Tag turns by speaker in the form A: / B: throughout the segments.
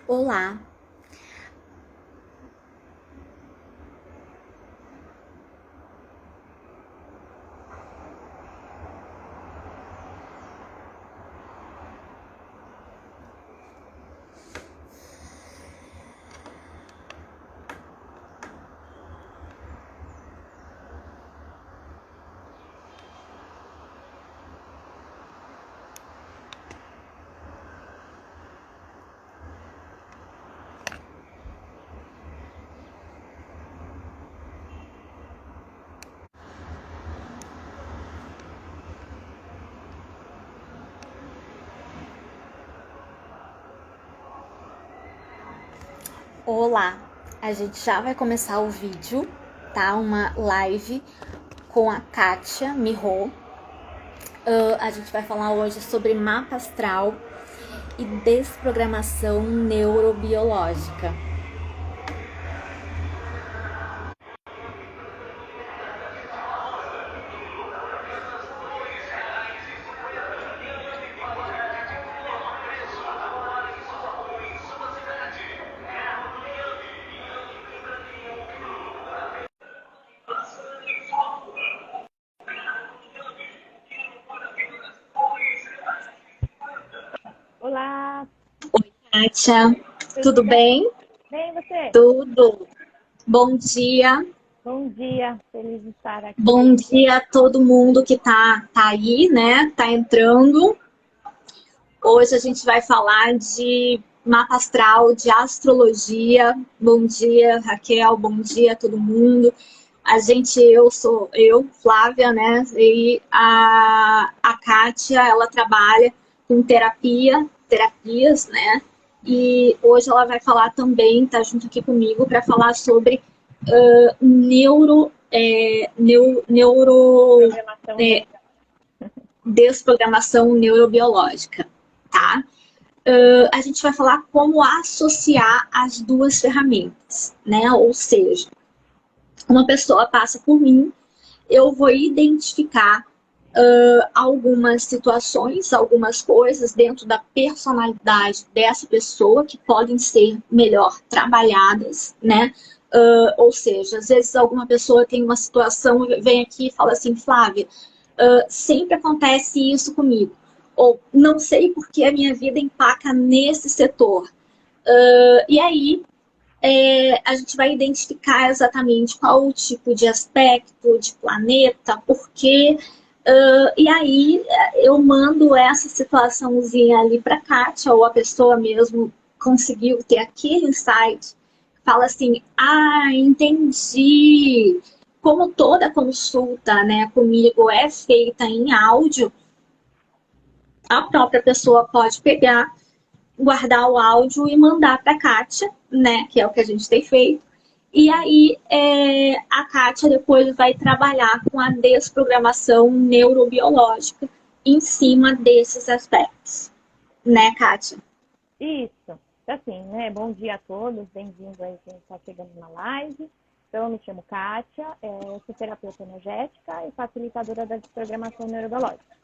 A: Olá, olá. A gente já vai começar o vídeo, tá? Uma live com a Kátia Mirro. A gente vai falar hoje sobre mapa astral e desprogramação neurobiológica.
B: Olá,
A: Kátia, tudo
B: bem?
A: bem?
B: Bem, você?
A: Tudo. Bom dia.
B: Bom dia, feliz de estar
A: Bom
B: aqui.
A: dia a todo mundo que tá aí, né? Tá entrando. Hoje a gente vai falar de mapa astral, de astrologia. Bom dia, Raquel, bom dia a todo mundo. Eu, Flávia, né? E a Kátia, ela trabalha com terapias, né? E hoje ela vai falar também, tá junto aqui comigo, para falar sobre
B: Programação
A: é,
B: neural.
A: desprogramação neurobiológica, tá? A gente vai falar como associar as duas ferramentas, né? Ou seja, uma pessoa passa por mim, eu vou identificar algumas situações, algumas coisas dentro da personalidade dessa pessoa que podem ser melhor trabalhadas, né? Ou seja, às vezes alguma pessoa tem uma situação e vem aqui e fala assim, Flávia, sempre acontece isso comigo. Ou não sei porque a minha vida empaca nesse setor. E aí a gente vai identificar exatamente qual o tipo de aspecto, de planeta, porque. E aí eu mando essa situaçãozinha ali para a Kátia, ou a pessoa mesmo conseguiu ter aquele insight, fala assim, entendi. Como toda consulta, né, comigo é feita em áudio, a própria pessoa pode pegar, guardar o áudio e mandar para a Kátia, né, que é o que a gente tem feito. E aí a Kátia depois vai trabalhar com a desprogramação neurobiológica em cima desses aspectos, né, Kátia?
B: Isso, assim, né? Bom dia a todos, bem-vindos aí quem está chegando na live. Então, eu me chamo Kátia, eu sou terapeuta energética e facilitadora da desprogramação neurobiológica.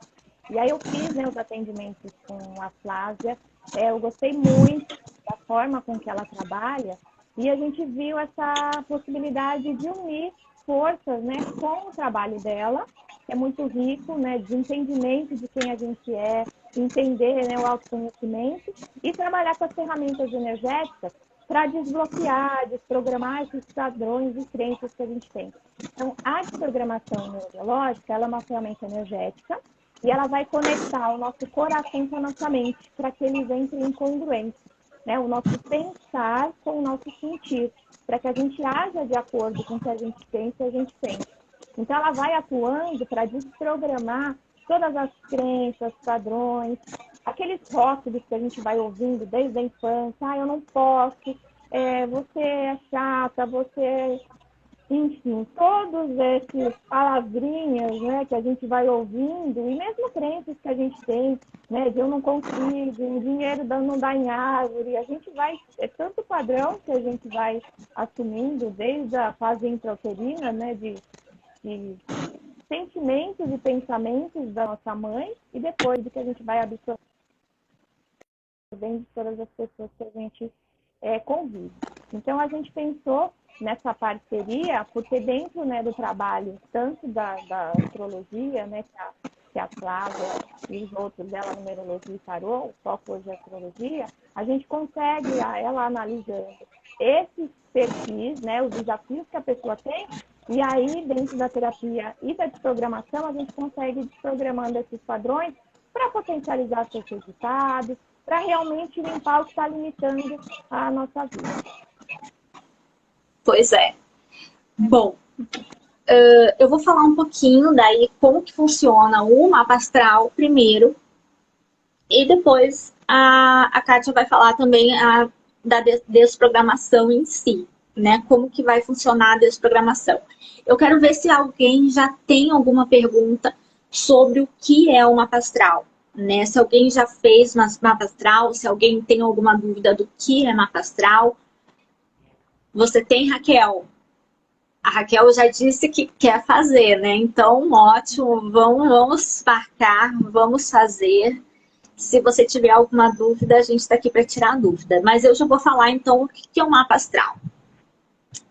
B: E aí eu fiz, né, os atendimentos com a Flávia, eu gostei muito da forma com que ela trabalha e a gente viu essa possibilidade de unir forças, né, com o trabalho dela, que é muito rico, né, de entendimento de quem a gente é, entender, né, o autoconhecimento e trabalhar com as ferramentas energéticas para desbloquear, desprogramar esses padrões e crenças que a gente tem. Então, a desprogramação neurobiológica, ela é uma ferramenta energética e ela vai conectar o nosso coração com a nossa mente para que eles entrem em congruência, né? O nosso pensar com o nosso sentir, para que a gente haja de acordo com o que a gente pensa e a gente sente. Então, ela vai atuando para desprogramar todas as crenças, padrões, aqueles rótulos que a gente vai ouvindo desde a infância. Eu não posso, você é chata, você... Enfim, todos esses palavrinhas, né, que a gente vai ouvindo, e mesmo crenças que a gente tem, né, de eu não consigo, o dinheiro não dá em árvore, a gente vai, é tanto padrão que a gente vai assumindo desde a fase intrauterina, né, de sentimentos e pensamentos da nossa mãe, e depois de que a gente vai absorvendo de todas as pessoas que a gente convívio. Então, a gente pensou nessa parceria, porque dentro, né, do trabalho, tanto da astrologia, né, que a Flávia e os outros dela, numerologia e tarô, o foco hoje é astrologia, a gente consegue, ela analisando esses perfis, né, os desafios que a pessoa tem, e aí, dentro da terapia e da desprogramação, a gente consegue ir desprogramando esses padrões para potencializar seus resultados, para realmente limpar o que está limitando a nossa vida.
A: Pois é. Bom, eu vou falar um pouquinho daí como que funciona o mapa astral primeiro, e depois a Kátia vai falar também da desprogramação em si, né? Como que vai funcionar a desprogramação. Eu quero ver se alguém já tem alguma pergunta sobre o que é o mapa astral, né? Se alguém já fez mapa astral, se alguém tem alguma dúvida do que é mapa astral. Você tem, Raquel? A Raquel já disse que quer fazer, né? Então, ótimo, vamos marcar, vamos fazer. Se você tiver alguma dúvida, a gente está aqui para tirar a dúvida. Mas eu já vou falar, então, o que é o mapa astral.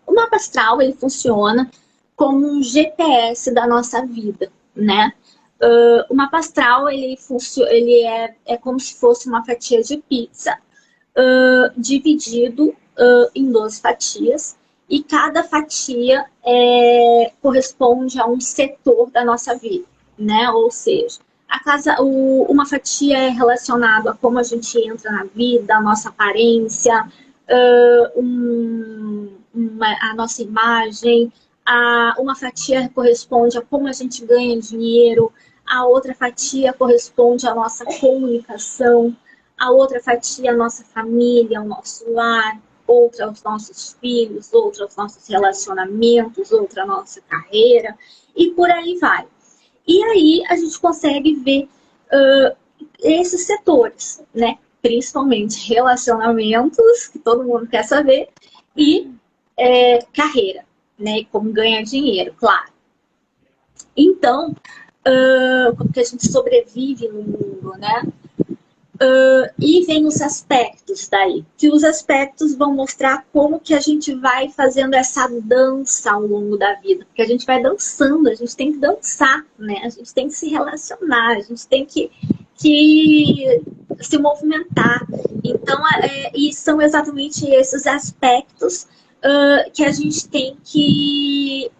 A: O mapa astral, ele funciona como um GPS da nossa vida, né? O mapa astral, ele é como se fosse uma fatia de pizza, dividido em 12 fatias, e cada fatia corresponde a um setor da nossa vida, né? Ou seja, uma fatia é relacionada a como a gente entra na vida, a nossa aparência, a nossa imagem, uma fatia corresponde a como a gente ganha dinheiro, a outra fatia corresponde à nossa comunicação, a outra fatia a nossa família, o nosso lar, outra aos nossos filhos, outra aos nossos relacionamentos, outra a nossa carreira, e por aí vai. E aí a gente consegue ver esses setores, né? Principalmente relacionamentos, que todo mundo quer saber, e carreira, né? E como ganhar dinheiro, claro. Então, como que a gente sobrevive no mundo, né? E vem os aspectos daí, que os aspectos vão mostrar como que a gente vai fazendo essa dança ao longo da vida, porque a gente vai dançando, a gente tem que dançar, né? A gente tem que se relacionar, a gente tem que se movimentar. Então, e são exatamente esses aspectos que a gente tem que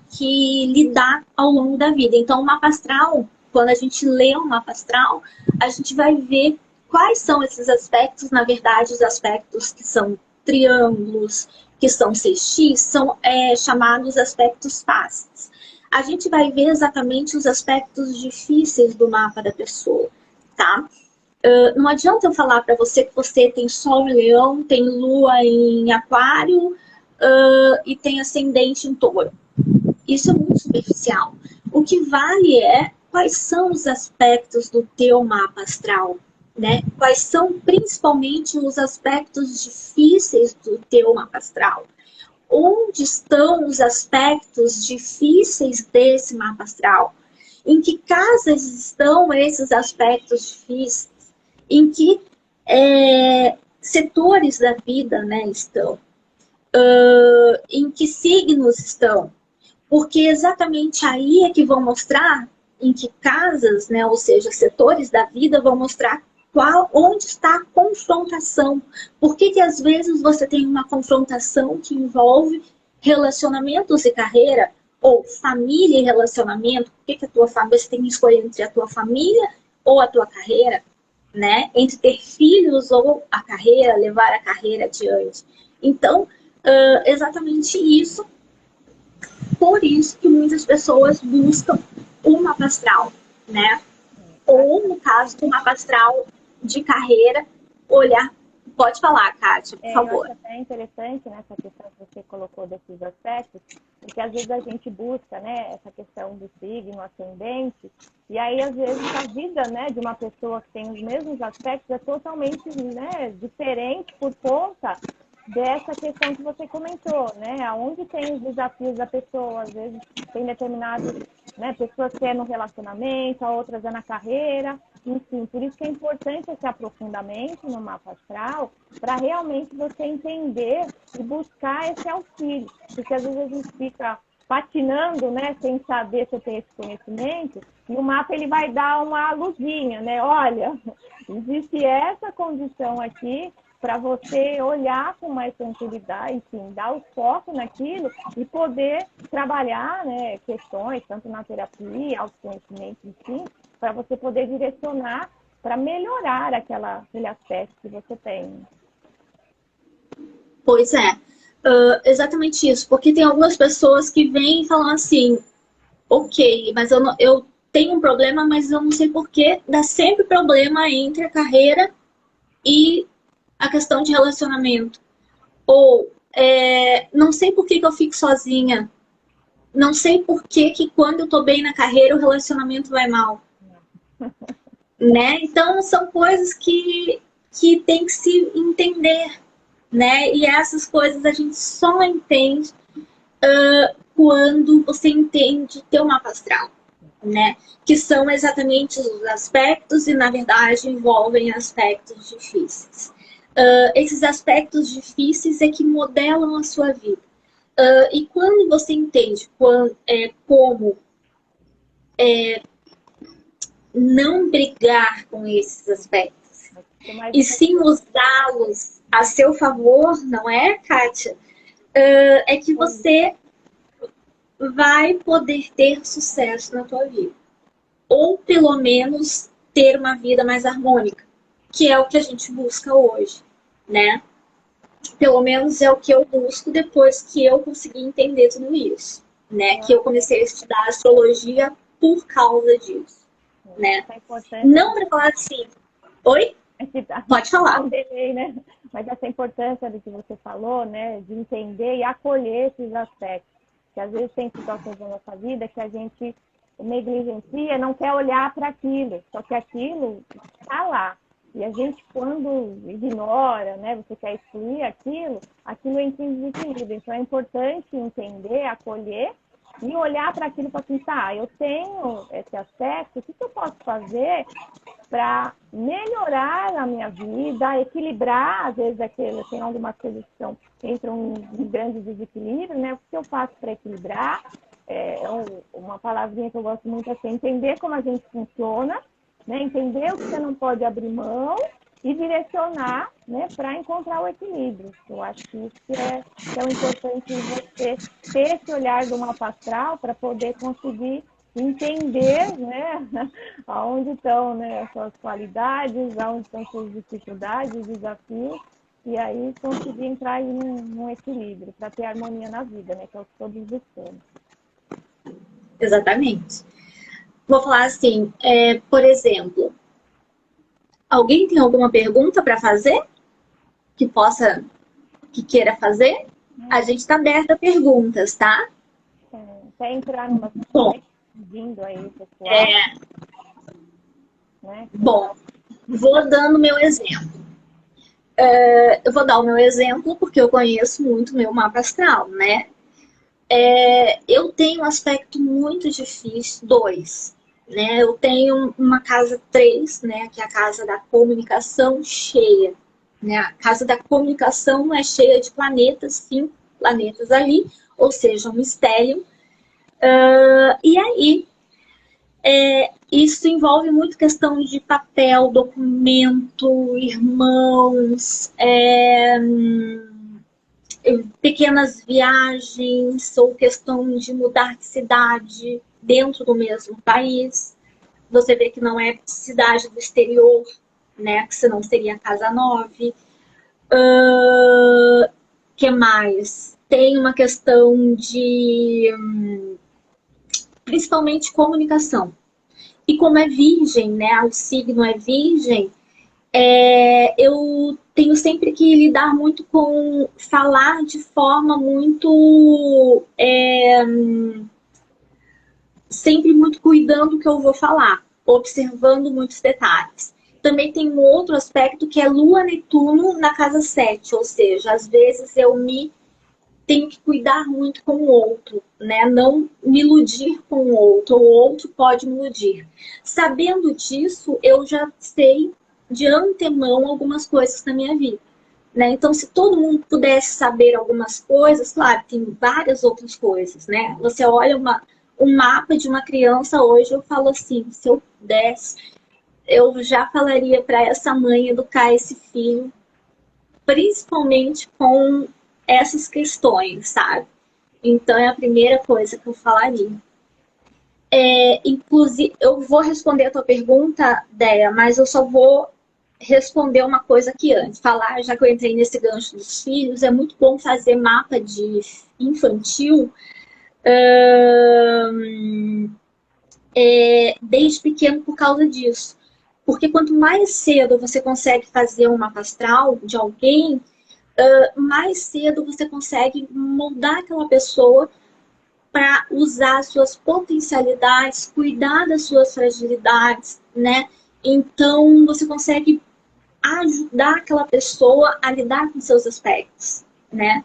A: lidar ao longo da vida. Então, o mapa astral, quando a gente lê o mapa astral, a gente vai ver quais são esses aspectos. Na verdade, os aspectos que são triângulos, que são CX, são chamados aspectos fáceis. A gente vai ver exatamente os aspectos difíceis do mapa da pessoa, tá? Não adianta eu falar para você que você tem Sol em Leão, tem Lua em Aquário e tem Ascendente em Touro. Isso é muito superficial. O que vale é quais são os aspectos do teu mapa astral, né? Quais são principalmente os aspectos difíceis do teu mapa astral? Onde estão os aspectos difíceis desse mapa astral? Em que casas estão esses aspectos difíceis? Em que setores da vida, né, estão? Em que signos estão? Porque exatamente aí é que vão mostrar em que casas, né, ou seja, setores da vida vão mostrar onde está a confrontação. Por que às vezes você tem uma confrontação que envolve relacionamentos e carreira, ou família e relacionamento? Por que a tua família, você tem que escolher entre a tua família ou a tua carreira, né? Entre ter filhos ou a carreira, levar a carreira adiante. Então, exatamente isso. Por isso que muitas pessoas buscam o mapa astral, né? Ou, no caso do mapa astral de carreira, olhar. Pode falar, Kátia, por favor.
B: Eu acho até interessante, né, essa questão que você colocou desses aspectos, porque às vezes a gente busca, né, essa questão do signo ascendente, e aí às vezes a vida, né, de uma pessoa que tem os mesmos aspectos é totalmente, né, diferente por conta dessa questão que você comentou, né, aonde tem os desafios da pessoa. Às vezes tem determinados, né, pessoas que é no relacionamento, a outras é na carreira. enfim, por isso que é importante esse aprofundamento no mapa astral, para realmente você entender e buscar esse auxílio. Porque às vezes a gente fica patinando, né, sem saber se eu tenho esse conhecimento, e o mapa ele vai dar uma luzinha, né? Olha, existe essa condição aqui para você olhar com mais tranquilidade, enfim, dar o foco naquilo e poder trabalhar, né, questões, tanto na terapia, autoconhecimento, enfim, para você poder direcionar para melhorar aquele aspecto que você tem.
A: Pois é, exatamente isso, porque tem algumas pessoas que vêm e falam assim, ok, mas eu tenho um problema, mas eu não sei por que dá sempre problema entre a carreira e a questão de relacionamento. Ou, não sei por que eu fico sozinha, não sei por que quando eu tô bem na carreira o relacionamento vai mal. Né? Então, são coisas que tem que se entender, né? E essas coisas a gente só entende quando você entende teu mapa astral, né? Que são exatamente os aspectos e, na verdade, envolvem aspectos difíceis. Esses aspectos difíceis é que modelam a sua vida. E quando você entende como não brigar com esses aspectos, e sim usá-los a seu favor, não é, Kátia? É que você vai poder ter sucesso na tua vida. Ou, pelo menos, ter uma vida mais harmônica, que é o que a gente busca hoje, né? Pelo menos é o que eu busco depois que eu consegui entender tudo isso, né? Que eu comecei a estudar astrologia por causa disso. Né? Não para falar assim. Oi? Pode falar.
B: Né? Mas essa importância do que você falou, né? De entender e acolher esses aspectos. Que às vezes tem situações na nossa vida que a gente negligencia, não quer olhar para aquilo. Só que aquilo está lá. E a gente, quando ignora, né? Você quer excluir aquilo entra em desequilíbrio. Então é importante entender, acolher e olhar para aquilo e falar assim, tá, eu tenho esse aspecto, o que eu posso fazer para melhorar a minha vida, equilibrar, às vezes tem algumas coisas que entram em grandes desequilíbrios, né? O que eu faço para equilibrar? Uma palavrinha que eu gosto muito é entender como a gente funciona, né? Entender o que você não pode abrir mão e direcionar, né, para encontrar o equilíbrio. Eu acho que isso que é o importante você ter esse olhar do mapa astral para poder conseguir entender, né, aonde estão, né, as suas qualidades, aonde estão suas dificuldades, desafios, e aí conseguir entrar em um equilíbrio para ter harmonia na vida, né, que é o que todos buscamos.
A: Exatamente. Vou falar assim, por exemplo, alguém tem alguma pergunta para fazer? Que queira fazer? A gente está aberta a perguntas, tá?
B: Quer entrar numa pedindo aí, pessoal? Né?
A: Bom, vou dando meu exemplo. Eu vou dar o meu exemplo porque eu conheço muito meu mapa astral, né? Eu tenho um aspecto muito difícil, 2. Né? Eu tenho uma casa 3, né? Que é a casa da comunicação cheia. Né? A casa da comunicação é cheia de planetas, 5 planetas ali, ou seja, um mistério. E aí, isso envolve muito questão de papel, documento, irmãos, pequenas viagens ou questão de mudar de cidade dentro do mesmo país. Você vê que não é cidade do exterior, né? Que senão seria casa 9. Que mais? Tem uma questão de principalmente comunicação. E como é virgem, né? O signo é virgem, eu tenho sempre que lidar muito com falar de forma muito sempre muito cuidando do que eu vou falar, observando muitos detalhes. Também tem um outro aspecto que é Lua Netuno na casa 7, ou seja, às vezes eu me tenho que cuidar muito com o outro, né? Não me iludir com o outro pode me iludir. Sabendo disso, eu já sei de antemão algumas coisas na minha vida, né? Então, se todo mundo pudesse saber algumas coisas, claro, tem várias outras coisas, né? Você olha um mapa de uma criança hoje, eu falo assim, se eu pudesse, eu já falaria para essa mãe educar esse filho, principalmente com essas questões, sabe? Então, é a primeira coisa que eu falaria. Inclusive, eu vou responder a tua pergunta, Déia, mas eu só vou responder uma coisa aqui antes. Falar, já que eu entrei nesse gancho dos filhos, é muito bom fazer mapa de infantil desde pequeno por causa disso. Porque quanto mais cedo você consegue fazer um mapa astral de alguém, mais cedo você consegue moldar aquela pessoa para usar as suas potencialidades, cuidar das suas fragilidades, né? Então, você consegue ajudar aquela pessoa a lidar com seus aspectos, né?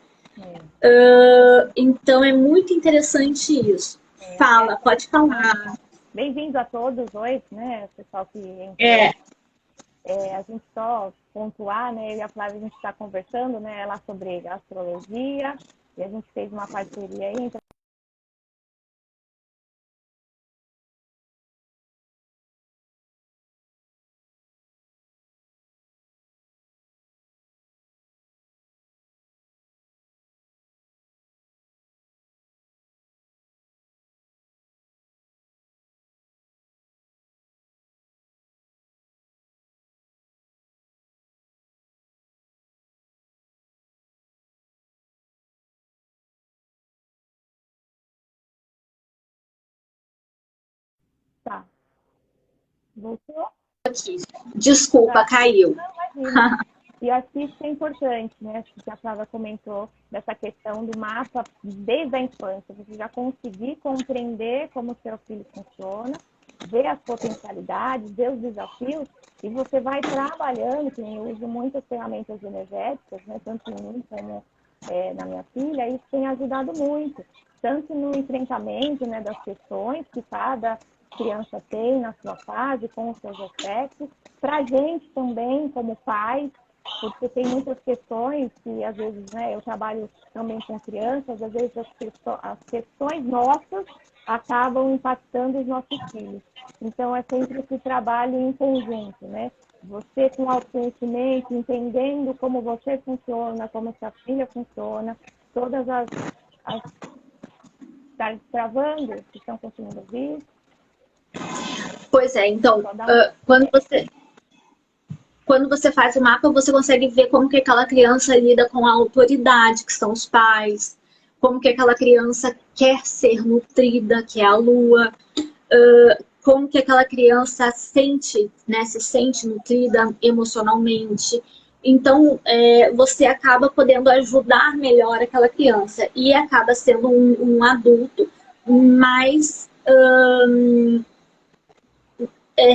A: Então, é muito interessante isso. Fala, pode falar.
B: Bem-vindo a todos hoje, né? O pessoal que entrou. A gente só pontuar, né? Eu e a Flávia, a gente está conversando, né? Lá sobre astrologia, e a gente fez uma parceria aí entre tá. Voltou?
A: Aqui. Desculpa, caiu.
B: Não, imagina. E acho que isso é importante, né? Acho que a Flávia comentou dessa questão do mapa desde a infância. Você já conseguir compreender como o seu filho funciona, ver as potencialidades, ver os desafios, e você vai trabalhando, que eu uso muitas ferramentas energéticas, né? Tanto em mim como na minha filha, e isso tem ajudado muito, tanto no enfrentamento, né, das questões que cada criança tem na sua fase, com os seus aspectos, para a gente também, como pais, porque tem muitas questões que, às vezes, né, eu trabalho também com crianças, às vezes as questões nossas acabam impactando os nossos filhos. Então, é sempre esse trabalho em conjunto, né? Você com autoconhecimento, entendendo como você funciona, como sua filha funciona, todas as está travando, que estão conseguindo ouvir.
A: Pois é, então, quando você faz o mapa, você consegue ver como que aquela criança lida com a autoridade, que são os pais, como que aquela criança quer ser nutrida, que é a lua, como que aquela criança sente, né, se sente nutrida emocionalmente. Então, você acaba podendo ajudar melhor aquela criança e acaba sendo um adulto mais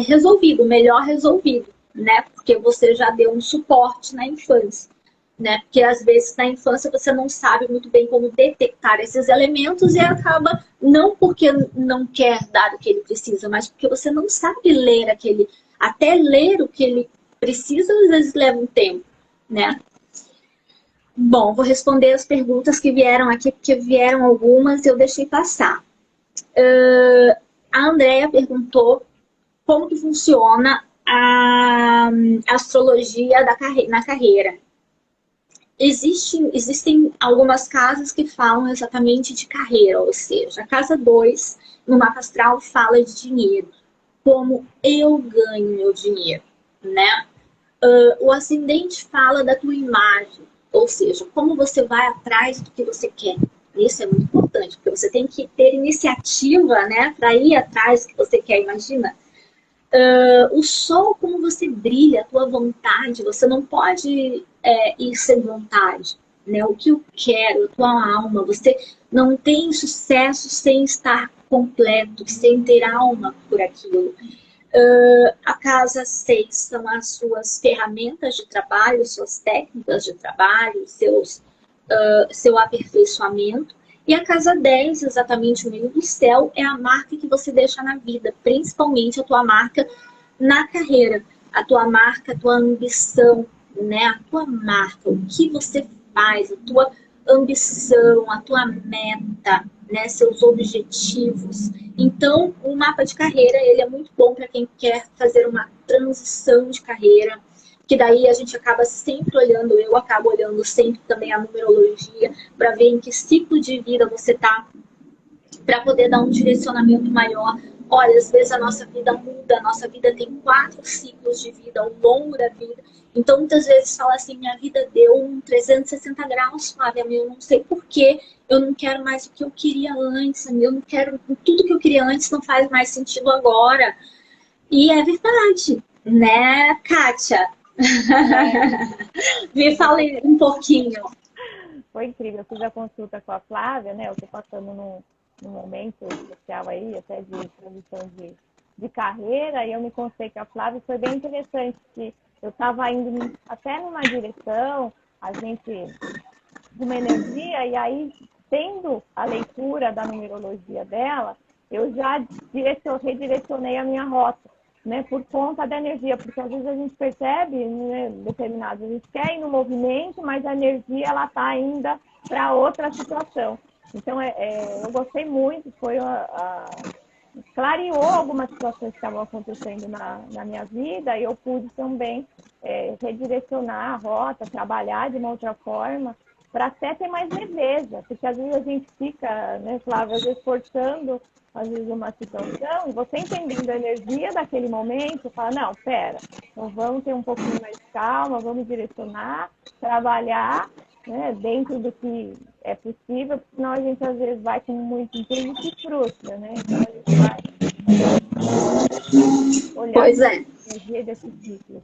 A: resolvido, melhor resolvido, né? Porque você já deu um suporte na infância, né? Porque às vezes na infância você não sabe muito bem como detectar esses elementos e acaba não porque não quer dar o que ele precisa, mas porque você não sabe ler aquele, até ler o que ele precisa às vezes leva um tempo, né? Bom, vou responder as perguntas que vieram aqui, porque vieram algumas e eu deixei passar. A Andrea perguntou como que funciona a astrologia na carreira. Existem algumas casas que falam exatamente de carreira, ou seja, a casa 2 no mapa astral fala de dinheiro, como eu ganho meu dinheiro, né? O ascendente fala da tua imagem, ou seja, como você vai atrás do que você quer. Isso é muito importante, porque você tem que ter iniciativa, né, para ir atrás do que você quer, imagina. O sol, como você brilha, a tua vontade, você não pode ir sem vontade, né? O que eu quero, a tua alma, você não tem sucesso sem estar completo, sem ter alma por aquilo. A casa 6 são as suas ferramentas de trabalho, suas técnicas de trabalho, seus seu aperfeiçoamento. E a casa 10, exatamente o meio do céu, é a marca que você deixa na vida, principalmente a tua marca na carreira, a tua marca, a tua ambição, né? A tua marca, o que você faz, a tua ambição, a tua meta, né? Seus objetivos. Então, o mapa de carreira, ele é muito bom para quem quer fazer uma transição de carreira, que daí a gente acaba sempre olhando, eu acabo olhando sempre também a numerologia, para ver em que ciclo de vida você está, para poder dar um direcionamento maior. Olha, às vezes a nossa vida muda, a nossa vida tem 4 ciclos de vida ao longo da vida. Então, muitas vezes fala assim, minha vida deu um 360 graus, Flávia, eu não sei porquê, eu não quero mais o que eu queria antes, eu não quero, tudo que eu queria antes não faz mais sentido agora. E é verdade, né, Kátia? Me fale um pouquinho.
B: Foi incrível, eu fiz a consulta com a Flávia, né? Eu estou passando num momento especial aí, até de transição de carreira, e eu me consultei com a Flávia, e foi bem interessante, que eu estava indo até numa direção, a gente, uma energia, e aí, tendo a leitura da numerologia dela, eu já redirecionei a minha rota, né, por conta da energia, porque às vezes a gente percebe, né, determinado, a gente quer ir no movimento, mas a energia ela está ainda para outra situação. Então, eu gostei muito, clareou algumas situações que estavam acontecendo na minha vida, e eu pude também redirecionar a rota, trabalhar de uma outra forma, para até ter mais leveza, porque às vezes a gente fica, né, Flávia, às vezes forçando, às vezes, uma situação, e você entendendo a energia daquele momento, fala, não, pera, então vamos ter um pouquinho mais de calma, vamos direcionar, trabalhar, né, dentro do que é possível, porque senão a gente às vezes vai com muito empenho e se frustra, né? Então a gente vai olhar
A: Pois é.
B: a energia desse ciclo.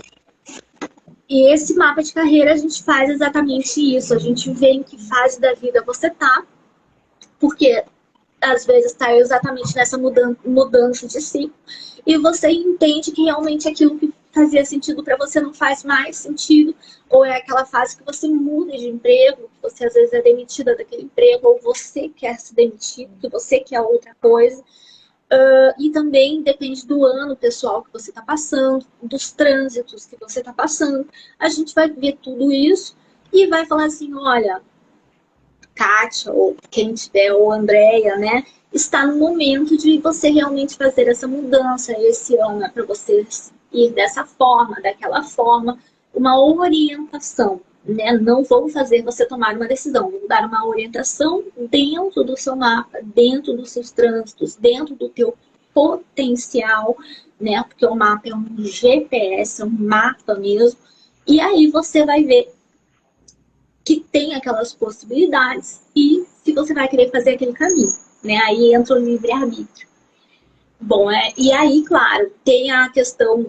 A: E esse mapa de carreira a gente faz exatamente isso. A gente vê em que fase da vida você tá, porque às vezes está exatamente nessa mudança de ciclo, e você entende que realmente aquilo que fazia sentido para você não faz mais sentido, ou é aquela fase que você muda de emprego, que você às vezes é demitida daquele emprego, ou você quer se demitir, que você quer outra coisa. E também depende do ano pessoal que você está passando, dos trânsitos que você está passando. A gente vai ver tudo isso e vai falar assim, olha, Kátia, ou quem tiver, ou Andréia, né? Está no momento de você realmente fazer essa mudança. Esse ano é para você ir dessa forma, daquela forma, uma orientação, né? Não vou fazer você tomar uma decisão, vou dar uma orientação dentro do seu mapa, dentro dos seus trânsitos, dentro do teu potencial, né? Porque o mapa é um GPS, é um mapa mesmo. E aí você vai ver que tem aquelas possibilidades e se você vai querer fazer aquele caminho, né? Aí entra o livre-arbítrio. Bom, e aí, claro, tem a questão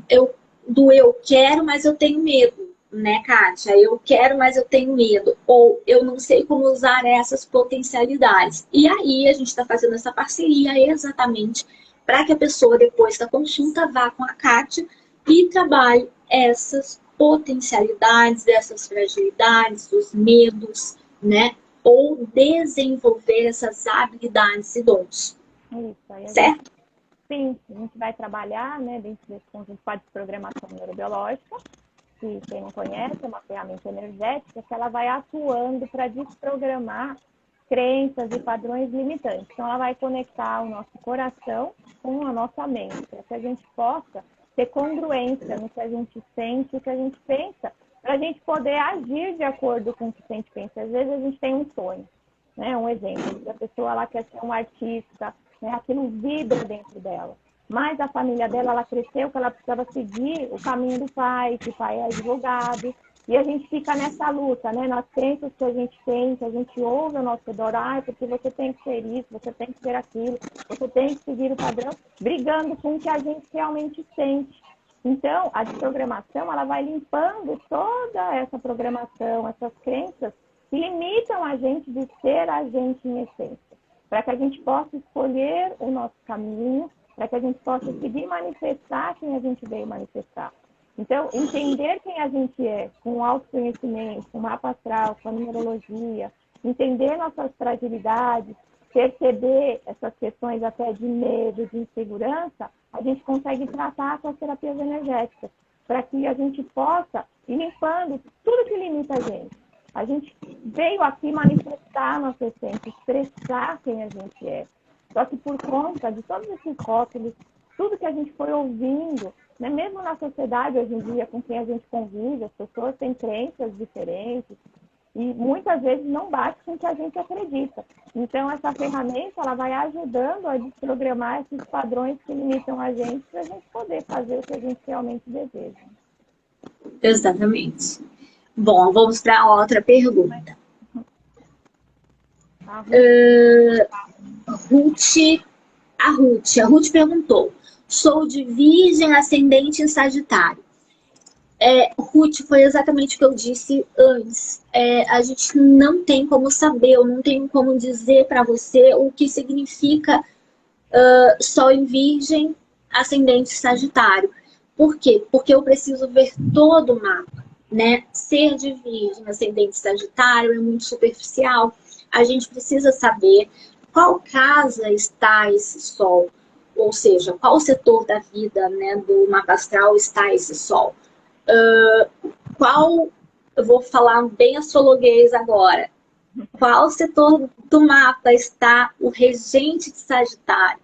A: do eu quero, mas eu tenho medo, né, Kátia? Eu quero, mas eu tenho medo. Ou eu não sei como usar essas potencialidades. E aí a gente está fazendo essa parceria exatamente para que a pessoa, depois da consulta, vá com a Kátia e trabalhe essas potencialidades, essas fragilidades, os medos, né? Ou desenvolver essas habilidades e dons.
B: Isso, aí
A: certo?
B: Sim, a gente vai trabalhar, né, dentro desse conjunto de programação neurobiológica, que quem não conhece é uma ferramenta energética que ela vai atuando para desprogramar crenças e padrões limitantes. Então, ela vai conectar o nosso coração com a nossa mente, para que a gente possa ter congruência no que a gente sente e o que a gente pensa, para a gente poder agir de acordo com o que a gente pensa. Às vezes a gente tem um sonho, né? Um exemplo, a pessoa ela quer ser um artista, né? Aquilo vibra dentro dela. Mas a família dela, ela cresceu que ela precisava seguir o caminho do pai, que o pai é advogado. E a gente fica nessa luta, né? Nas crenças que a gente tem, que a gente ouve ao nosso redor, porque você tem que ser isso, você tem que ser aquilo, você tem que seguir o padrão, brigando com o que a gente realmente sente. Então, a desprogramação, ela vai limpando toda essa programação, essas crenças que limitam a gente de ser a gente em essência, para que a gente possa escolher o nosso caminho, para que a gente possa seguir manifestar quem a gente veio manifestar. Então, entender quem a gente é, com o autoconhecimento, com o mapa astral, com a numerologia, entender nossas fragilidades, perceber essas questões até de medo, de insegurança, a gente consegue tratar com as terapias energéticas, para que a gente possa ir limpando tudo que limita a gente. A gente veio aqui manifestar a nossa essência, expressar quem a gente é. Só que por conta de todos esses rótulos, tudo que a gente foi ouvindo, né, mesmo na sociedade hoje em dia com quem a gente convive, as pessoas têm crenças diferentes, e muitas vezes não bate com o que a gente acredita. Então, essa ferramenta ela vai ajudando a desprogramar esses padrões que limitam a gente para a gente poder fazer o que a gente realmente deseja.
A: Exatamente. Bom, vamos para outra pergunta. A Ruth perguntou: sou de Virgem ascendente em Sagitário. Ruth, foi exatamente o que eu disse antes. A gente não tem como saber, eu não tenho como dizer para você o que significa Sol em Virgem, ascendente Sagitário. Por quê? Porque eu preciso ver todo o mapa, né? Ser de Virgem, ascendente Sagitário é muito superficial. A gente precisa saber qual casa está esse Sol, ou seja, qual setor da vida, né, do mapa astral está esse Sol. Eu vou falar bem astrologuês agora, qual setor do mapa está o regente de Sagitário?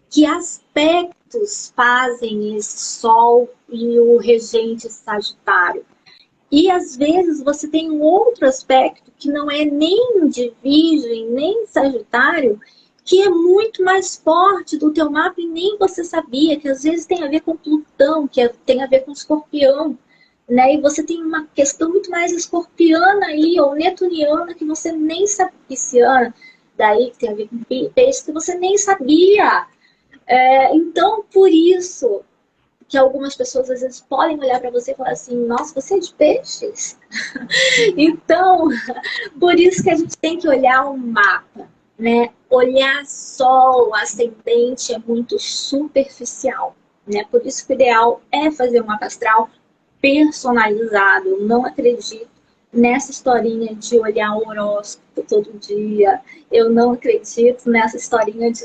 A: Que aspectos fazem esse Sol e o regente de Sagitário? E às vezes você tem um outro aspecto que não é nem de Virgem, nem de Sagitário, que é muito mais forte do teu mapa e nem você sabia, que às vezes tem a ver com Plutão, que tem a ver com Escorpião, né? E você tem uma questão muito mais escorpiana aí, ou netuniana, que você nem sabia, pisciana, daí que tem a ver com peixe, que você nem sabia. Então, por isso que algumas pessoas às vezes podem olhar para você e falar assim: nossa, você é de peixes? Então, por isso que a gente tem que olhar o mapa, né? Olhar Sol, ascendente é muito superficial, né? Por isso que o ideal é fazer um mapa astral personalizado. Eu não acredito nessa historinha de olhar o horóscopo todo dia. Eu não acredito nessa historinha de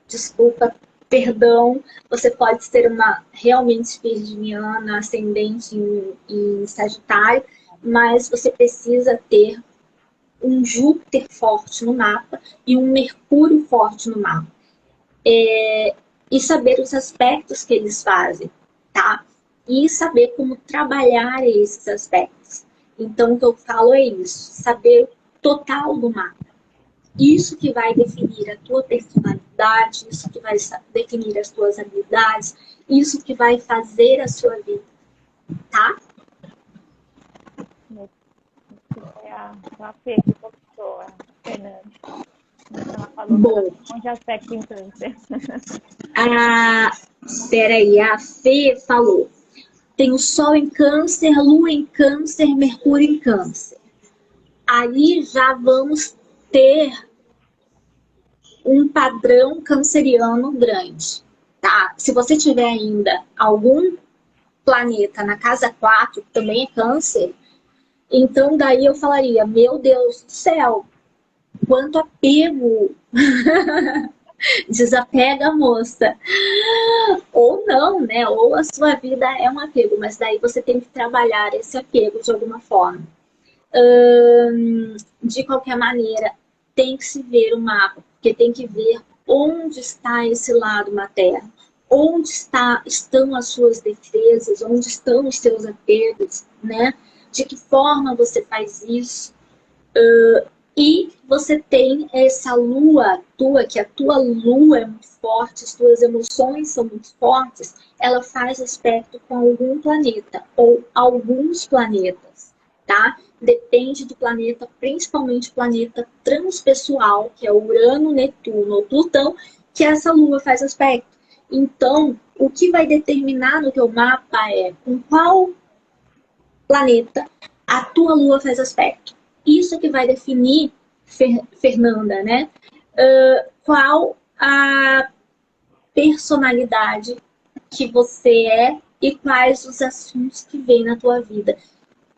A: desculpa, perdão. Você pode ser uma realmente virginiana, ascendente em Sagitário, mas você precisa ter um Júpiter forte no mapa e um Mercúrio forte no mapa. E saber os aspectos que eles fazem, tá? E saber como trabalhar esses aspectos. Então, o que eu falo é isso, saber o total do mapa. Isso que vai definir a tua personalidade, isso que vai definir as tuas habilidades, isso que vai fazer a sua vida, tá?
B: É a Fê que começou, a Fernanda. Ela falou um monte de aspecto em câncer.
A: Peraí, a Fê falou: tem o Sol em Câncer, Lua em Câncer, Mercúrio em Câncer. Aí já vamos ter um padrão canceriano grande, tá? Se você tiver ainda algum planeta na casa 4, que também é Câncer, então daí eu falaria: meu Deus do céu, quanto apego! Desapega, moça. Ou não, né? Ou a sua vida é um apego, mas daí você tem que trabalhar esse apego de alguma forma. De qualquer maneira, tem que se ver o mapa, porque tem que ver onde está esse lado materno, onde estão as suas defesas, onde estão os seus apegos, né? De que forma você faz isso. E você tem essa lua tua, que a tua lua é muito forte, as tuas emoções são muito fortes, ela faz aspecto com algum planeta ou alguns planetas, tá? Depende do planeta, principalmente o planeta transpessoal, que é Urano, Netuno ou Plutão, que essa lua faz aspecto. Então, o que vai determinar no teu mapa é com qual planeta a tua lua faz aspecto. Isso que vai definir, Fernanda, né? Qual a personalidade que você é e quais os assuntos que vêm na tua vida.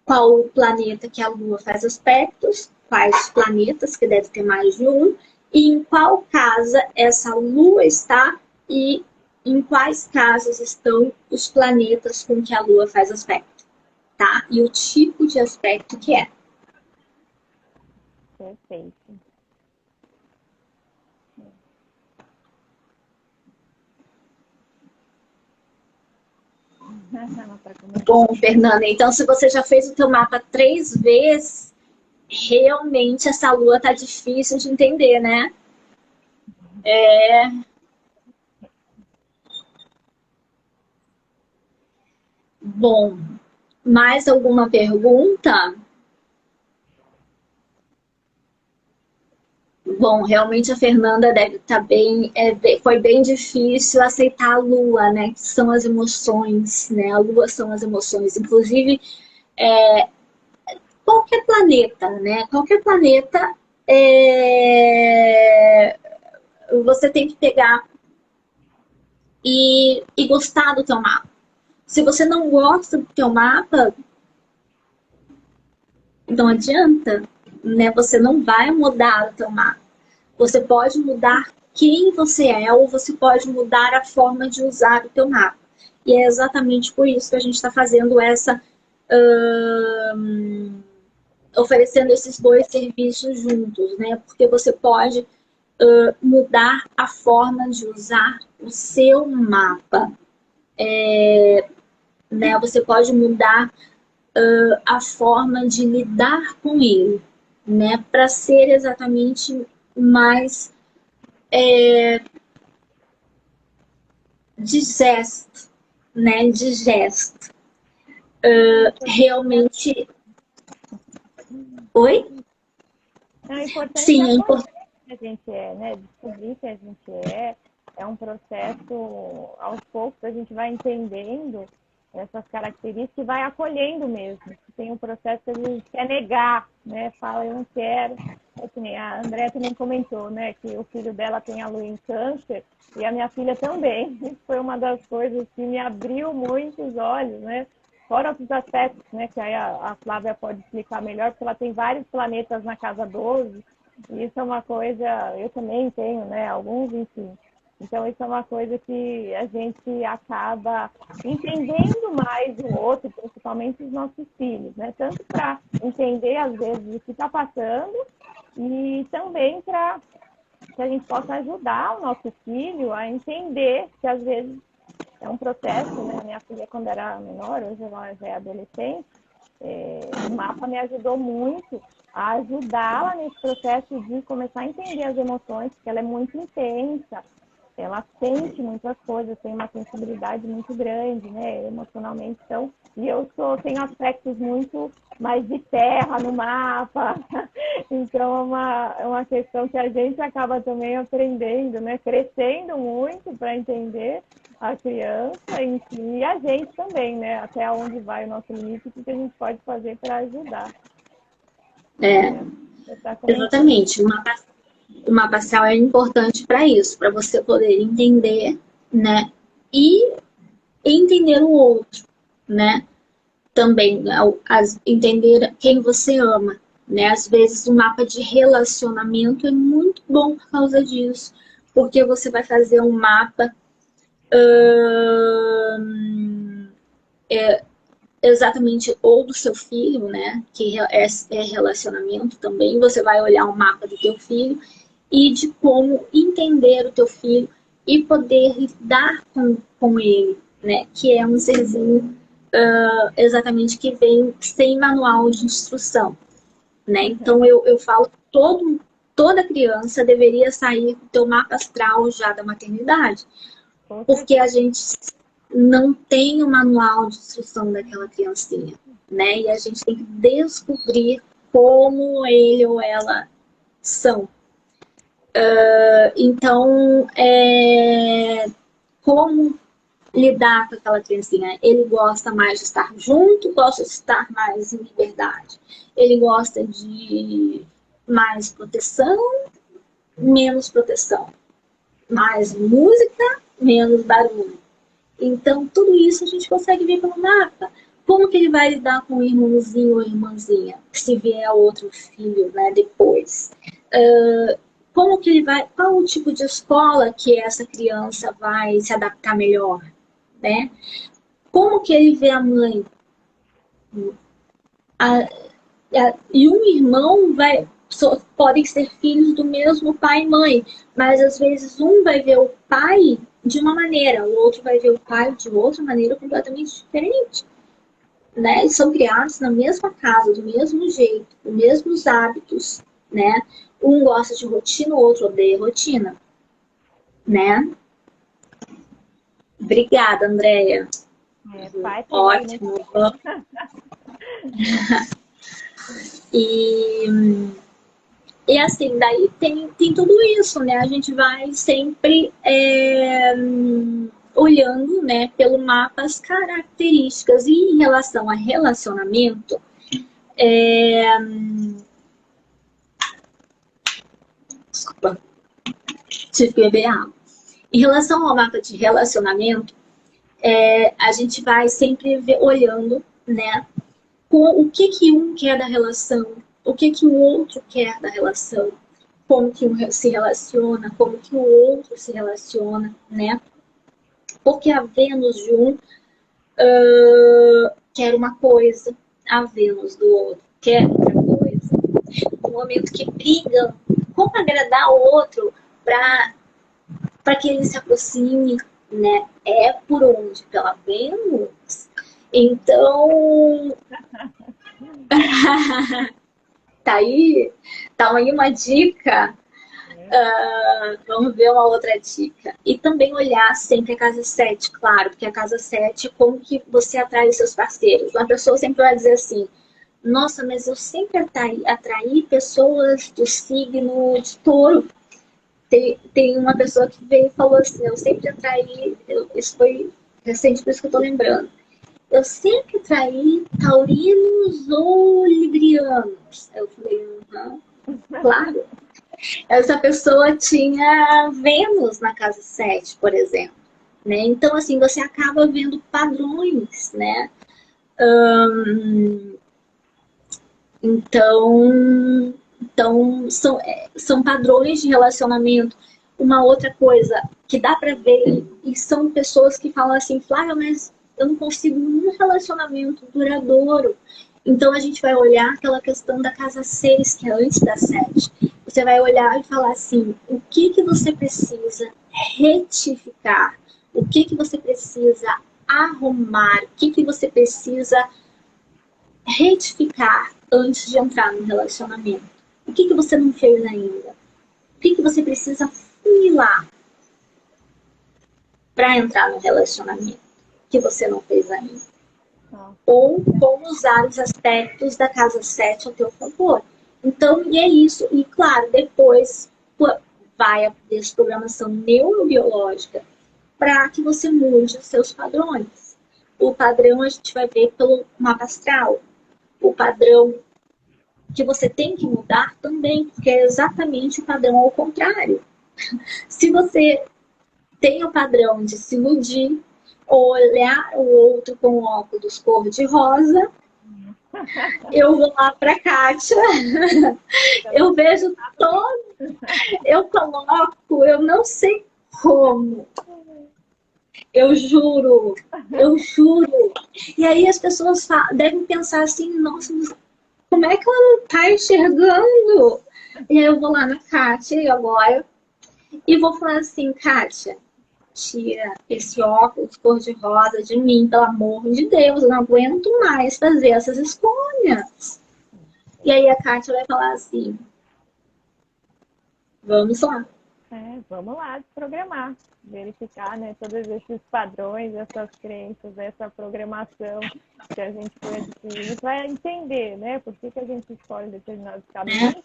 A: Qual o planeta que a Lua faz aspectos, quais planetas, que deve ter mais de um, e em qual casa essa Lua está e em quais casas estão os planetas com que a Lua faz aspecto, tá? E o tipo de aspecto que é.
B: Perfeito.
A: Bom, Fernanda, então se você já fez o teu mapa 3 vezes, realmente essa Lua tá difícil de entender, né? Bom, mais alguma pergunta? Bom, realmente a Fernanda deve estar bem, foi bem difícil aceitar a Lua, né? Que são as emoções, né? A Lua são as emoções. Inclusive, qualquer planeta, né? Qualquer planeta, você tem que pegar e gostar do teu mapa. Se você não gosta do teu mapa, não adianta, né? Você não vai mudar o teu mapa. Você pode mudar quem você é ou você pode mudar a forma de usar o teu mapa. E é exatamente por isso que a gente está fazendo oferecendo esses dois serviços juntos, né? Porque você pode mudar a forma de usar o seu mapa. Né? Você pode mudar a forma de lidar com ele, né? Para ser exatamente mais digesto, né? Digesto. Realmente. Oi?
B: Então, é importante
A: Sim, é importante.
B: que a gente é, né? Descobrir que a gente é um processo, aos poucos a gente vai entendendo essas características e vai acolhendo mesmo. Tem um processo que a gente quer negar, né? Fala, eu não quero. É que nem a André também comentou, né? Que o filho dela tem a lua em câncer e a minha filha também. Isso foi uma das coisas que me abriu muito os olhos, né? Fora outros aspectos, né? Que aí a Flávia pode explicar melhor, porque ela tem vários planetas na casa 12. E isso é uma coisa, eu também tenho, né? Alguns, enfim. Então, isso é uma coisa que a gente acaba entendendo mais o outro, principalmente os nossos filhos, né? Tanto para entender, às vezes, o que está passando e também para que a gente possa ajudar o nosso filho a entender que, às vezes, é um processo, né? Minha filha, quando era menor, hoje ela já é adolescente, o mapa me ajudou muito a ajudá-la nesse processo de começar a entender as emoções, porque ela é muito intensa, ela sente muitas coisas, tem uma sensibilidade muito grande, né, emocionalmente. Então, e eu tenho aspectos muito mais de terra no mapa, então é uma questão que a gente acaba também aprendendo, né, crescendo muito para entender a criança em si e a gente também, né, até onde vai o nosso limite, o que a gente pode fazer para ajudar.
A: Exatamente. O mapa astral é importante para isso, para você poder entender, né? E entender o outro, né? Também entender quem você ama, né? Às vezes o mapa de relacionamento é muito bom por causa disso, porque você vai fazer um mapa exatamente ou do seu filho, né? Que é relacionamento também. Você vai olhar o mapa do teu filho e de como entender o teu filho e poder lidar com ele, né? Que é um serzinho exatamente que vem sem manual de instrução, né? Então eu falo que toda criança deveria sair do teu mapa astral já da maternidade, porque a gente não tem o manual de instrução daquela criancinha, né? E a gente tem que descobrir como ele ou ela são. Então, como lidar com aquela criancinha? Ele gosta mais de estar junto, gosta de estar mais em liberdade. Ele gosta de mais proteção, menos proteção. Mais música, menos barulho. Então, tudo isso a gente consegue ver pelo mapa. Como que ele vai lidar com o irmãozinho ou irmãzinha, se vier outro filho, né, depois? Como que ele vai, qual o tipo de escola que essa criança vai se adaptar melhor, né? Como que ele vê a mãe? A- e um irmão podem ser filhos do mesmo pai e mãe, mas às vezes um vai ver o pai de uma maneira, o outro vai ver o pai de outra maneira completamente diferente. Né? Eles são criados na mesma casa, do mesmo jeito, com os mesmos hábitos, né? Um gosta de rotina, o outro odeia rotina, né? Obrigada, Andréia.
B: Pai também, né?
A: Ótimo. E, e assim, daí tem tudo isso, né? A gente vai sempre olhando, né, pelo mapa as características. E em relação a relacionamento, desculpa, tive que beber água. Em relação ao mapa de relacionamento, a gente vai sempre olhando, né, o que um quer da relação, o que o outro quer da relação, como que um se relaciona, como que o outro se relaciona, né? Porque a Vênus de um quer uma coisa, a Vênus do outro quer outra coisa. No momento que brigam, como agradar o outro para que ele se aproxime, né? É por onde? Pela Vênus. Então, tá aí uma dica. Vamos ver uma outra dica. E também olhar sempre a casa 7, claro, porque a casa 7 é como que você atrai os seus parceiros. Uma pessoa sempre vai dizer assim, nossa, mas eu sempre atraí pessoas do signo de touro. Tem uma pessoa que veio e falou assim, eu sempre atraí, isso foi recente, por isso que eu tô lembrando. Eu sempre atraí taurinos ou librianos. Eu falei, claro. Essa pessoa tinha Vênus na casa 7, por exemplo. Né? Então, assim, você acaba vendo padrões, né? Então são padrões de relacionamento. Uma outra coisa que dá para ver, e são pessoas que falam assim, Flávia, mas eu não consigo um relacionamento duradouro. Então a gente vai olhar aquela questão da casa 6, que é antes da 7. Você vai olhar e falar assim, o que você precisa retificar? O que você precisa arrumar? O que você precisa retificar antes de entrar no relacionamento? O que você não fez ainda? O que você precisa funilar para entrar no relacionamento que você não fez ainda? Ou como usar os aspectos da casa 7 a teu favor. Então, e é isso. E claro, depois vai a desprogramação neurobiológica para que você mude os seus padrões. O padrão a gente vai ver pelo mapa astral. O padrão que você tem que mudar também, porque é exatamente o padrão ao contrário. Se você tem o padrão de se iludir, olhar o outro com óculos cor-de-rosa, eu vou lá para a Kátia, eu vejo todo, eu coloco, eu não sei como, eu juro. E aí as pessoas devem pensar assim, nossa, como é que ela não tá enxergando? E aí eu vou lá na Kátia agora e vou falar assim, Kátia, tira esse óculos cor-de-rosa de mim, pelo amor de Deus, eu não aguento mais fazer essas escolhas. E aí a Kátia vai falar assim, vamos lá.
B: Vamos lá desprogramar, verificar, né, todos esses padrões, essas crenças, essa programação que a gente foi adquirindo para entender, né, por que a gente escolhe determinados caminhos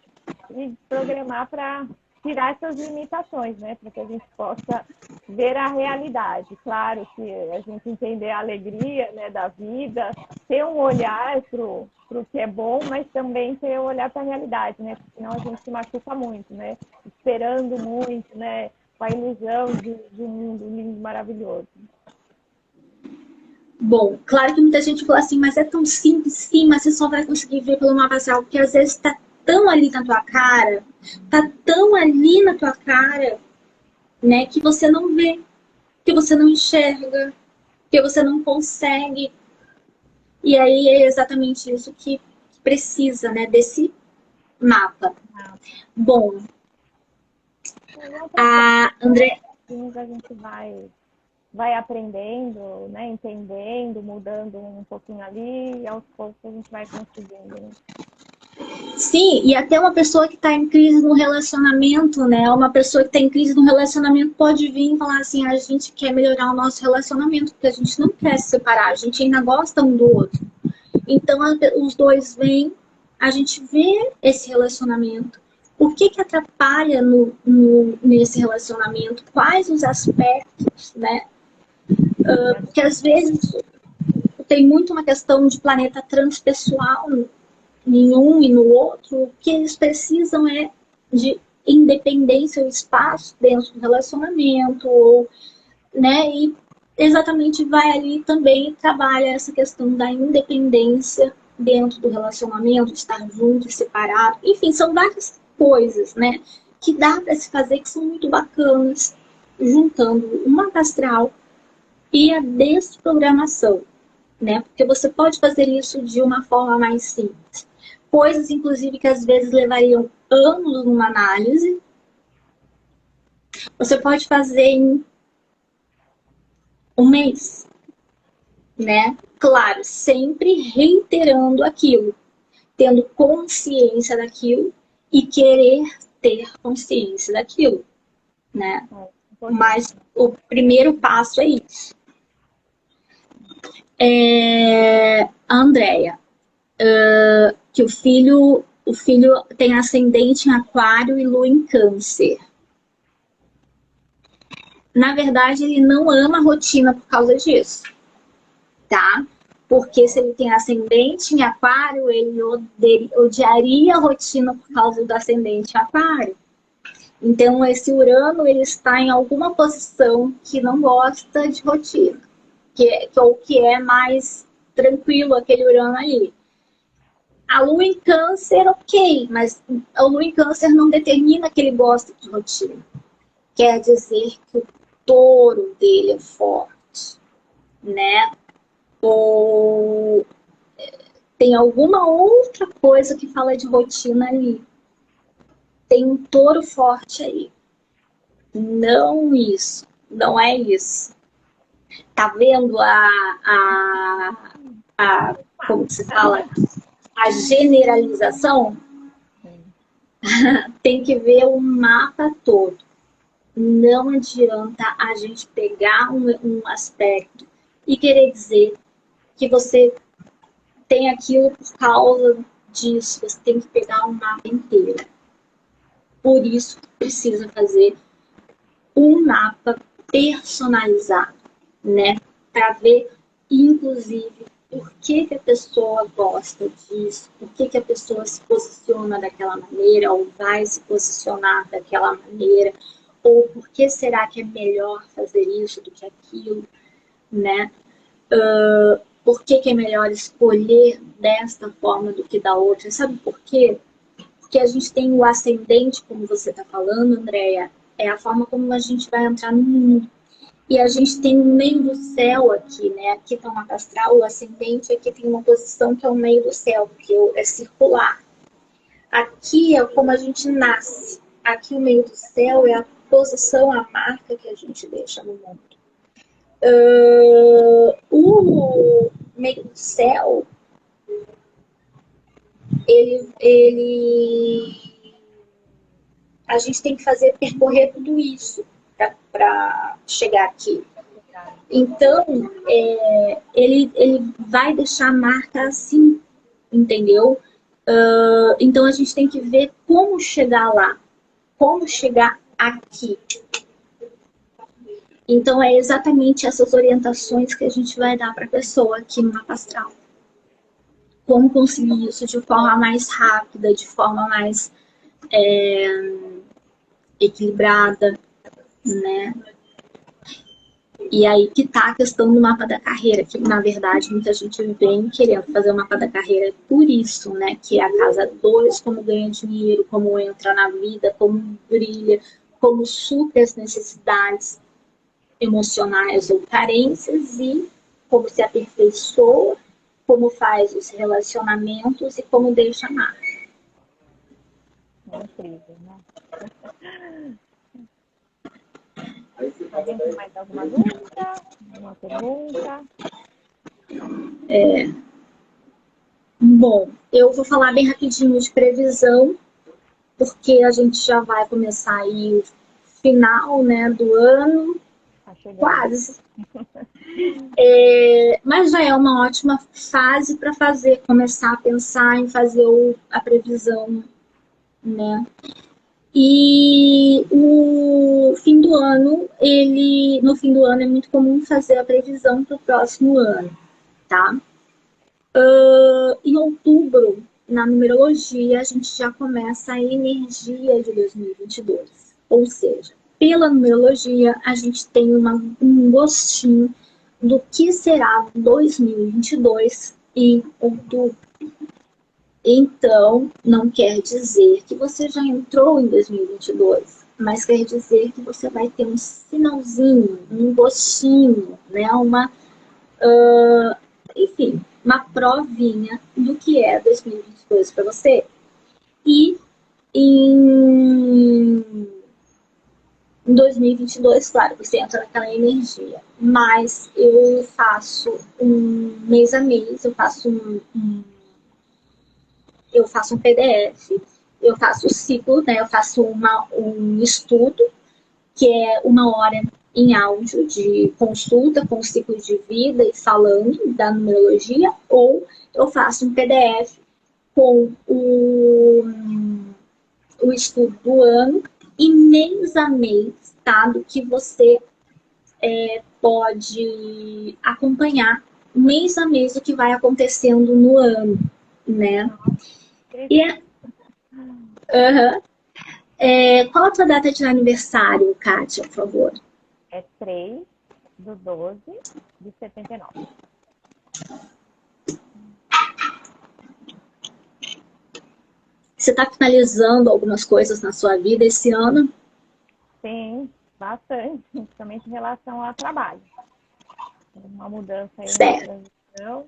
B: e programar para tirar essas limitações, né, para que a gente possa ver a realidade. Claro que a gente entender a alegria, né, da vida, ter um olhar para o que é bom, mas também ter um olhar para a realidade, né, porque senão a gente se machuca muito, né, esperando muito, né, com a ilusão de um mundo lindo, maravilhoso.
A: Bom, claro que muita gente fala assim, mas é tão simples, sim, mas você só vai conseguir ver pelo mapa astral, porque às vezes tá tão ali na tua cara, tá tão ali na tua cara, né, que você não vê, que você não enxerga, que você não consegue. E aí é exatamente isso que precisa, né, desse mapa. Bom, a André,
B: A gente vai aprendendo, né, entendendo, mudando um pouquinho ali, e aos poucos a gente vai conseguindo, né?
A: sim, e até uma pessoa que está em crise no relacionamento, né? Uma pessoa que está em crise no relacionamento pode vir e falar assim: a gente quer melhorar o nosso relacionamento, porque a gente não quer se separar, a gente ainda gosta um do outro. Então, os dois vêm, a gente vê esse relacionamento. O que que atrapalha nesse relacionamento? Quais os aspectos, né? Porque às vezes tem muito uma questão de planeta transpessoal em um e no outro. O que eles precisam é de independência ou espaço dentro do relacionamento, ou, né? E exatamente vai ali também e trabalha essa questão da independência dentro do relacionamento, estar junto e separado. Enfim, são várias coisas, né? Que dá para se fazer que são muito bacanas, juntando o mapa astral e a desprogramação, né? Porque você pode fazer isso de uma forma mais simples. Coisas, inclusive, que às vezes levariam anos numa análise, você pode fazer em um mês, né? Claro, sempre reiterando aquilo, tendo consciência daquilo e querer ter consciência daquilo, né? Mas o primeiro passo é isso. A Andrea, que o filho tem ascendente em aquário e lua em câncer. Na verdade, ele não ama a rotina por causa disso, tá? Porque se ele tem ascendente em aquário, ele odiaria a rotina por causa do ascendente em aquário. Então, esse Urano, ele está em alguma posição que não gosta de rotina, ou que é mais tranquilo aquele Urano ali. A Lua em Câncer, ok, mas a Lua em Câncer não determina que ele gosta de rotina. Quer dizer que o touro dele é forte, né? Ou tem alguma outra coisa que fala de rotina ali. Tem um touro forte aí. Não isso, não é isso. Tá vendo como se fala? A generalização? Tem que ver o mapa todo. Não adianta a gente pegar um aspecto e querer dizer que você tem aquilo por causa disso. Você tem que pegar o mapa inteiro. Por isso, precisa fazer um mapa personalizado, né? Para ver, inclusive, por que a pessoa gosta disso, por que a pessoa se posiciona daquela maneira, ou vai se posicionar daquela maneira, ou por que será que é melhor fazer isso do que aquilo, né? Por que é melhor escolher desta forma do que da outra? Sabe por quê? Porque a gente tem o ascendente, como você está falando, Andréia, é a forma como a gente vai entrar no mundo. E a gente tem o meio do céu aqui, né? Aqui está o mapa astral, o ascendente, aqui tem uma posição que é o meio do céu, porque é circular. Aqui é como a gente nasce. Aqui o meio do céu é a posição, a marca que a gente deixa no mundo. O meio do céu, a gente tem que percorrer tudo isso para chegar aqui. Então, ele vai deixar a marca assim, entendeu? Então, a gente tem que ver como chegar lá, como chegar aqui. Então, é exatamente essas orientações que a gente vai dar para a pessoa aqui no mapa astral. Como conseguir isso de forma mais rápida, de forma mais equilibrada, né? E aí que tá a questão do mapa da carreira, que na verdade muita gente vem querendo fazer o mapa da carreira por isso, né? Que é a casa 2, como ganha dinheiro, como entra na vida, como brilha, como supre as necessidades emocionais ou carências e como se aperfeiçoa, como faz os relacionamentos e como deixa amar.
B: É incrível, né? Alguém tem mais alguma dúvida? Alguma pergunta?
A: Bom, eu vou falar bem rapidinho de previsão, porque a gente já vai começar aí o final, né, do ano,
B: Tá chegando.
A: quase. Mas já é uma ótima fase para começar a pensar em fazer a previsão, né? E o fim do ano, no fim do ano é muito comum fazer a previsão para o próximo ano, tá? Em outubro, na numerologia, a gente já começa a energia de 2022. Ou seja, pela numerologia, a gente tem um gostinho do que será 2022 em outubro. Então, não quer dizer que você já entrou em 2022, mas quer dizer que você vai ter um sinalzinho, um gostinho, né? Enfim, uma provinha do que é 2022 para você. E em 2022, claro, você entra naquela energia, mas eu faço um mês a mês, eu faço um PDF, eu faço o ciclo, né? Eu faço um estudo, que é 1 hora em áudio de consulta com o ciclo de vida e falando da numerologia, ou eu faço um PDF com o estudo do ano e mês a mês, tá? Do que você pode acompanhar mês a mês o que vai acontecendo no ano, né? E qual a tua data de aniversário, Kátia, por favor?
B: É 3/12/79.
A: Você está finalizando algumas coisas na sua vida esse ano?
B: Sim, bastante, principalmente em relação ao trabalho. Uma mudança aí,
A: Certo.
B: uma transição.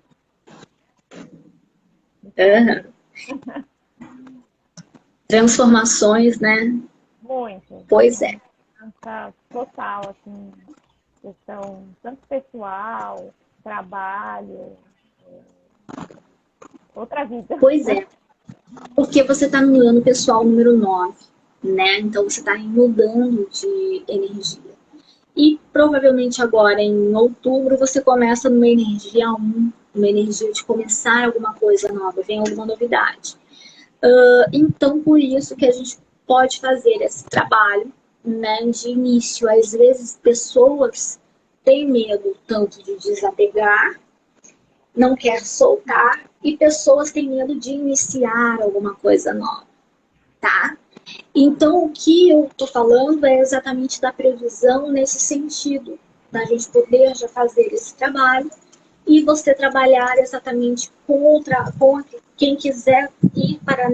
A: Transformações, né?
B: Muito.
A: Pois é.
B: Mudança total, assim, questão tanto pessoal, trabalho, outra vida.
A: Pois é. Porque você está no ano pessoal número 9, né? Então você está mudando de energia. E provavelmente agora, em outubro, você começa numa energia 1, uma energia de começar alguma coisa nova, vem alguma novidade. Então, por isso que a gente pode fazer esse trabalho, né, de início. Às vezes, pessoas têm medo tanto de desapegar, não quer soltar, e pessoas têm medo de iniciar alguma coisa nova, tá? Então, o que eu estou falando é exatamente da previsão nesse sentido, da gente poder já fazer esse trabalho e você trabalhar exatamente com quem quiser ir para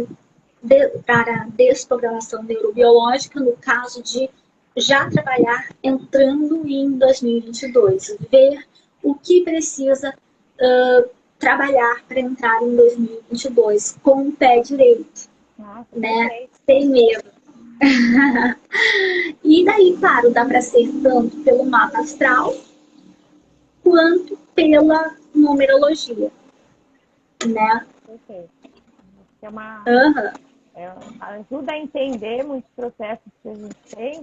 A: a desprogramação neurobiológica, no caso de já trabalhar entrando em 2022, ver o que precisa trabalhar para entrar em 2022 com o pé direito.
B: Nossa,
A: né? Sem medo. E daí, claro, dá para ser tanto pelo mapa astral quanto pela numerologia, né?
B: Perfeito. É uma,
A: Uhum.
B: ajuda a entender muitos processos que a gente tem,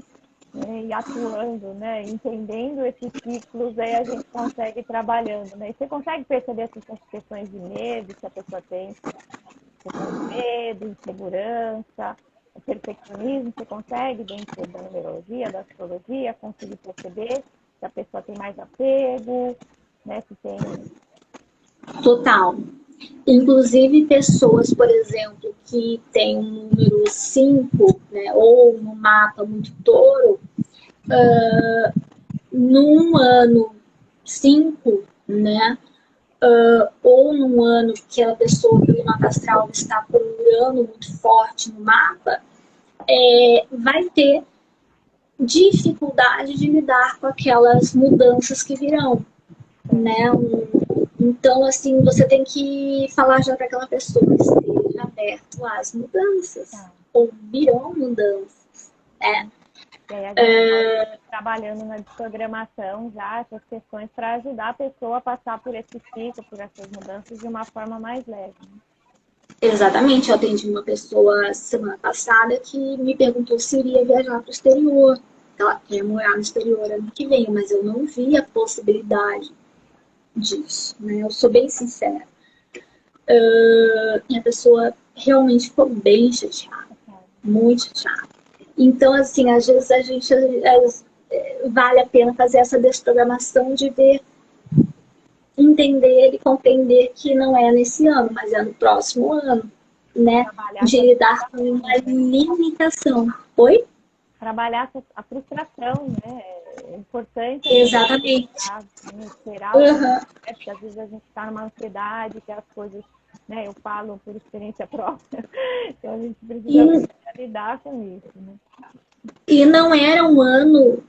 B: né, e atuando, né, entendendo esses ciclos, aí a gente consegue ir trabalhando, né? E você consegue perceber essas questões de medo que a pessoa tem, questão de medo, insegurança, perfeccionismo, você consegue, dentro da numerologia, da astrologia, conseguir perceber se a pessoa tem mais apego, né, se tem...
A: Total. Inclusive pessoas, por exemplo, que têm um número 5, né, ou no mapa muito touro, num ano 5, né? Ou num ano que a pessoa pelo mapa astral está com um Urano muito forte no mapa, vai ter dificuldade de lidar com aquelas mudanças que virão, né? Então, assim, você tem que falar já para aquela pessoa, esteja aberto às mudanças, ou virão mudanças, né?
B: E aí a gente pode ir trabalhando na desprogramação já essas questões para ajudar a pessoa a passar por esse ciclo, por essas mudanças de uma forma mais leve.
A: Exatamente, eu atendi uma pessoa semana passada que me perguntou se iria viajar para o exterior. Ela quer morar no exterior ano que vem, mas eu não vi a possibilidade disso, né? Eu sou bem sincera. E a pessoa realmente ficou bem chateada, muito chateada. Então, assim, às vezes a gente vale a pena fazer essa desprogramação de ver, entender e compreender que não é nesse ano, mas é no próximo ano, né? De lidar com uma limitação. Oi?
B: Trabalhar a frustração, né? É importante.
A: Exatamente.
B: Esperar porque às vezes a gente está numa ansiedade, que as coisas, né? Eu falo por experiência própria, então a gente precisa lidar com isso, né?
A: E não era um ano,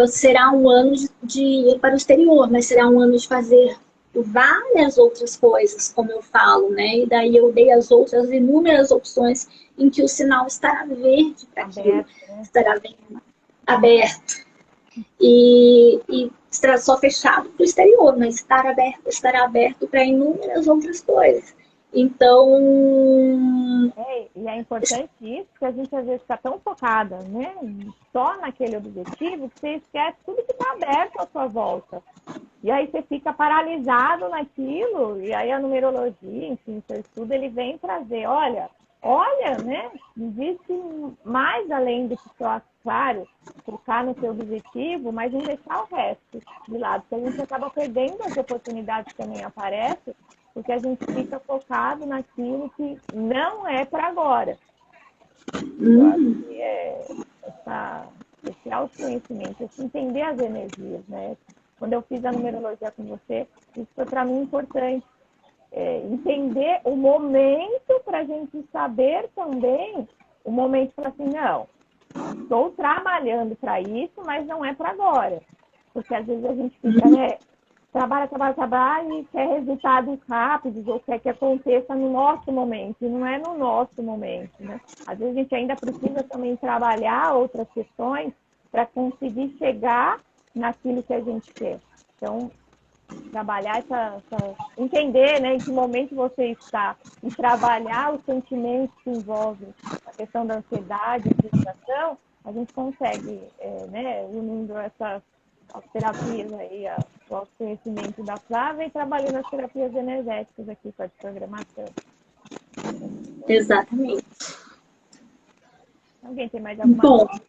A: será um ano de ir para o exterior, mas será um ano de fazer várias outras coisas, como eu falo, né? E daí eu dei as outras inúmeras opções em que o sinal estará verde para aquilo, estará aberto. E estará só fechado para o exterior, mas estará aberto para inúmeras outras coisas. Então.
B: E é importante isso, porque a gente às vezes está tão focada, né, só naquele objetivo, que você esquece tudo que está aberto à sua volta. E aí você fica paralisado naquilo, e aí a numerologia, enfim, seu estudo, ele vem trazer, olha, né, existe mais além do que só, claro, focar no seu objetivo, mas não deixar o resto de lado, porque a gente acaba perdendo as oportunidades que também aparecem, porque a gente fica focado naquilo que não é para agora. Eu acho que esse autoconhecimento, esse entender as energias, né? Quando eu fiz a numerologia com você, isso foi para mim importante. Entender o momento para a gente saber também o momento para assim, não, estou trabalhando para isso, mas não é para agora. Porque às vezes a gente fica, né? Trabalha e quer resultados rápidos ou quer que aconteça no nosso momento. E não é no nosso momento, né? Às vezes a gente ainda precisa também trabalhar outras questões para conseguir chegar naquilo que a gente quer. Então, trabalhar entender, né, em que momento você está e trabalhar os sentimentos que envolvem a questão da ansiedade, frustração, a gente consegue, né, unindo essas as terapias aí, o autoconhecimento da Flávia e trabalhando as terapias energéticas aqui com a desprogramação.
A: Exatamente.
B: Alguém tem mais alguma coisa?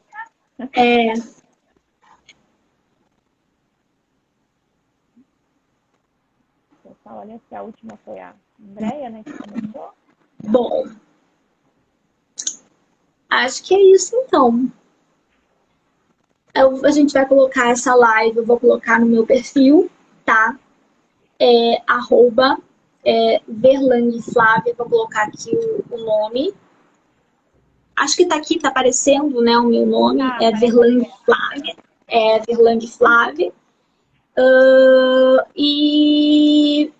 B: Olha, se a última foi a Andréia, né, que começou.
A: Bom, acho que é isso então. A gente vai colocar essa live, eu vou colocar no meu perfil, tá? Verlang Flávia, vou colocar aqui o nome. Acho que tá aqui, tá aparecendo, né, o meu nome, Verlang Flávia. Verlang Flávia. E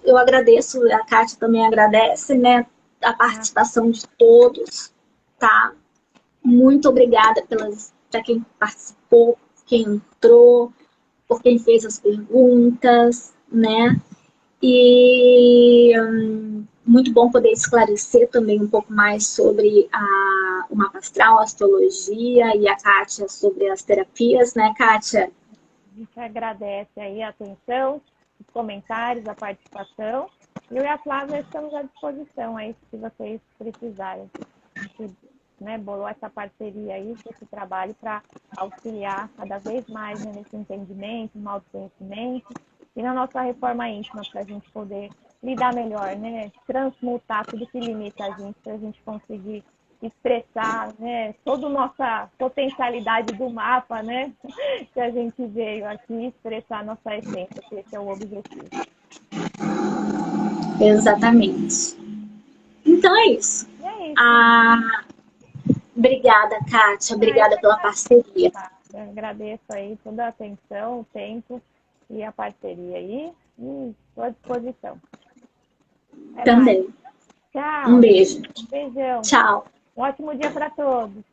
A: eu agradeço, a Kátia também agradece, né, a participação de todos, tá? Muito obrigada para quem participou, quem entrou, por quem fez as perguntas, né? E muito bom poder esclarecer também um pouco mais sobre o mapa astral, a astrologia e a Kátia sobre as terapias, né, Kátia?
B: A gente agradece aí a atenção, os comentários, a participação. Eu e a Flávia estamos à disposição aí, se vocês precisarem. A gente, né, bolou essa parceria aí, esse trabalho para auxiliar cada vez mais, né, nesse entendimento, no autoconhecimento e na nossa reforma íntima, para a gente poder lidar melhor, né? Transmutar tudo que limita a gente, para a gente conseguir expressar, né, toda a nossa potencialidade do mapa, né, que a gente veio aqui expressar a nossa essência, que esse é o objetivo.
A: Exatamente. Então é isso.
B: E é isso.
A: Obrigada, Kátia. Obrigada pela parceria.
B: Eu agradeço aí toda a atenção, o tempo e a parceria aí. E estou à disposição.
A: Também.
B: Tchau.
A: Um beijo.
B: Beijão.
A: Tchau.
B: Um ótimo dia para todos.